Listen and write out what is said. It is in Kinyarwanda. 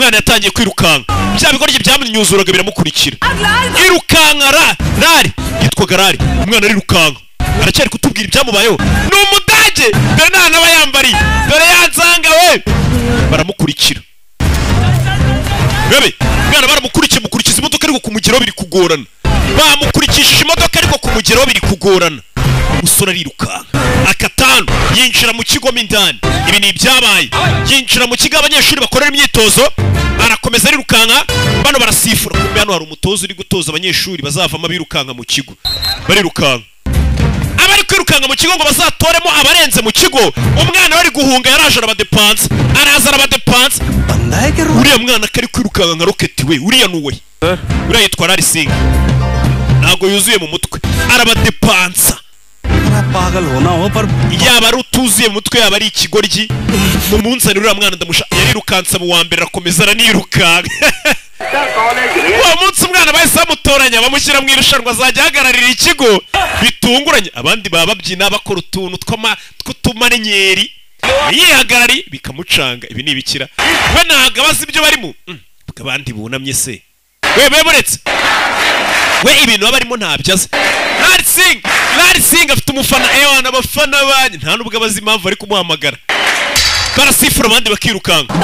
umwana yatangiye kwirukanka bya bigoryi byamunyuzuraga biramukurikira irukanka rari yitwaga rari umwana arirukanka aracyari kutubwira ibyamubayeho ni umudage dore nta naba yambariye dore yansanga we baramukurikira bebe umwana baramukurikiza imodoka ariko kumugeraho biri kugorana bamukurikishije imodoka ariko kumugeraho biri kugorana umusore arirukanka akatanu yinjira mu kigo mindani ibi ni ibyabaye yinjira mu kigo abanyeshuri bakorera imyitozo arakomeza arirukanka bano barasifura kumbe hano hari umutozo uri gutoza abanyeshuri bazavamo birukanka mu kigo barirukanka abari kwirukanka mu kigo ngo bazatoremo abarenze mu kigo umwana bari guhunga yaraje arabadepansa araza arabadepansa uriya mwana kari kwirukanka nka roketi we uriya nuwe uriya yitwa Rarisinga ntago yuzuye mu mutwe arabadepansa yaba ari utuzuye mu mutwe yaba ari ikigoryi mu munsi ari uriya mwana yarirukansa mu wa mbere arakomeza aranirukanka uwo munsi umwana bahise bamutoranya bamushyira mu irushanwa azajya ahagararira ikigo bitunguranye abandi baba babyina bakora utuntu tw'utumarenyeri yihagarari bikamucanga ibi ni ibikira we ntabwo abazi ibyo barimo abandi bunamye se we buretse we ibintu baba barimo ntabyo azi Rarisinga afite umufana ewana abafana banyu nta nubwo abazi impamvu bari kumuhamagara barasifura abandi bakirukanka